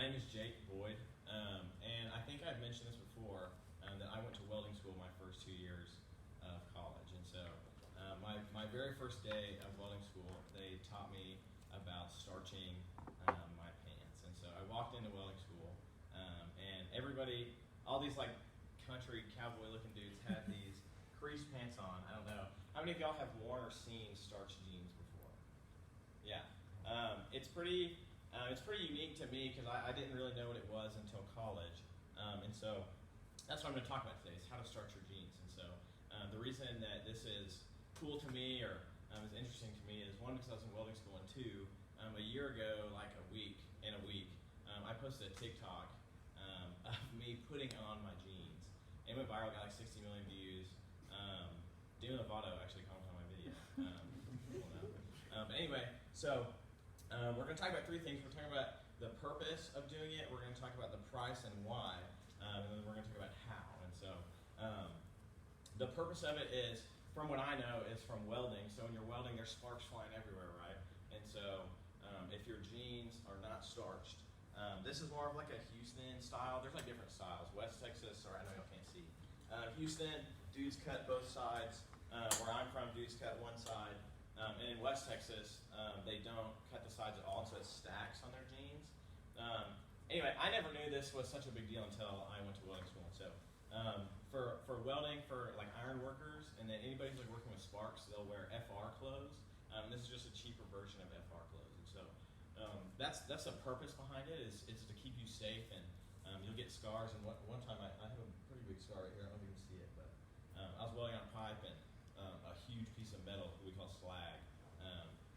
My name is Jake Boyd, and I think I've mentioned this before, that I went to welding school my first 2 years of college. And so my very first day of welding school, they taught me about starching my pants. And so I walked into welding school, and everybody, all these like country cowboy looking dudes had these creased pants on. I don't know. How many of y'all have worn or seen starched jeans before? Yeah. It's pretty unique to me because I didn't really know what it was until college. And so that's what I'm going to talk about today is how to starch your jeans. And so the reason that this is cool to me or is interesting to me is one, because I was in welding school, and two, a year ago, like in a week, I posted a TikTok of me putting on my jeans. It went viral, got like 60 million views. Demi Lovato actually commented on my video. But anyway, so we're going to talk about three things. We're talking about the purpose of doing it. We're going to talk about the price and why, and then we're going to talk about how. And so the purpose of it is, from what I know, is from welding. So when you're welding, there's sparks flying everywhere, right? And so if your jeans are not starched, this is more of like a Houston style. There's like different styles. West Texas, or I know y'all can't see. Houston, dudes cut both sides. Where I'm from, dudes cut one side. And in West Texas, they don't cut the sides at all, so it stacks on their jeans. Anyway, I never knew this was such a big deal until I went to welding school. So for welding, for like iron workers, and then anybody who's like working with sparks, they'll wear FR clothes. This is just a cheaper version of FR clothes. And so that's the purpose behind it, is to keep you safe, and you'll get scars. And one time I have a pretty big scar right here. I don't know if you can see it, but I was welding on a pipe, and a huge piece of metal we call slag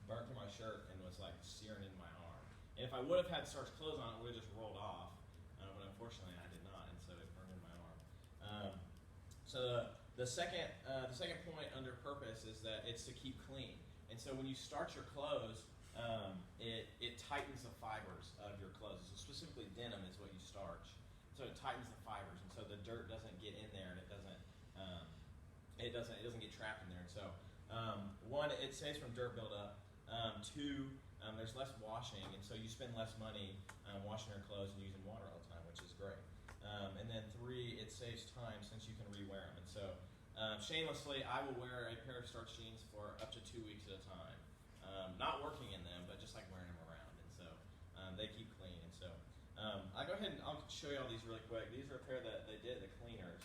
burnt through my shirt and was like searing into my arm. And if I would have had starched clothes on, it would have just rolled off, but unfortunately I did not, and so it burned into my arm. So the second point under purpose is that it's to keep clean. And so when you starch your clothes, it tightens the fibers of your clothes. So specifically denim is what you starch. So it tightens the fibers, and so the dirt doesn't get in there, and it doesn't get trapped in there. And so one, it saves from dirt buildup. Two, there's less washing, and so you spend less money washing your clothes and using water all the time, which is great. And then three, it saves time since you can rewear them. And so shamelessly, I will wear a pair of starched jeans for up to 2 weeks at a time. Not working in them, but just like wearing them around. And so they keep clean. And so I'll go ahead and I'll show you all these really quick. These are a pair that they did, the cleaners.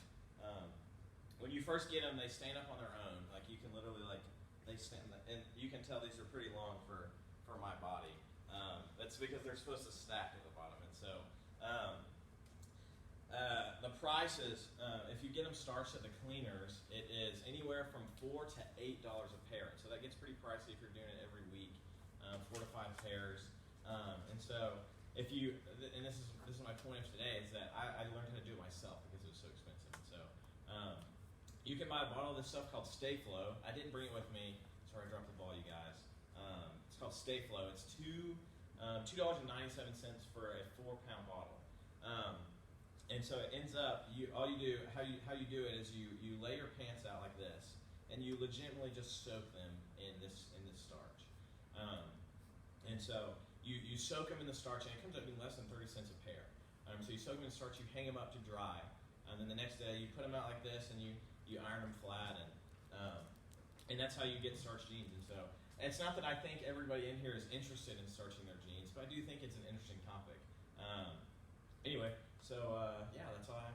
When you first get them, they stand up on their own. Like you can literally they stand, and you can tell these are pretty long for my body. That's because they're supposed to stack at the bottom. And so the price is, if you get them starched at the cleaners, it is anywhere from $4 to $8 a pair. So that gets pretty pricey if you're doing it every week, 4 to 5 pairs. And so if you, and this is my point of today, is that I learned how to do it myself because it was so expensive. And so you can buy a bottle of this stuff called Stay-Flo. I didn't bring it with me. Sorry, I dropped the ball, you guys. It's called Stay-Flo. It's $2.97 for a 4-pound bottle. And so it ends up, how you do it is you lay your pants out like this, and you legitimately just soak them in this starch. And so you soak them in the starch, and it comes up being less than 30 cents a pair. So you soak them in starch, you hang them up to dry, and then the next day you put them out like this, and you iron them flat, and that's how you get starched jeans. And so it's not that I think everybody in here is interested in starching their jeans, but I do think it's an interesting topic. Anyway, so yeah, that's all I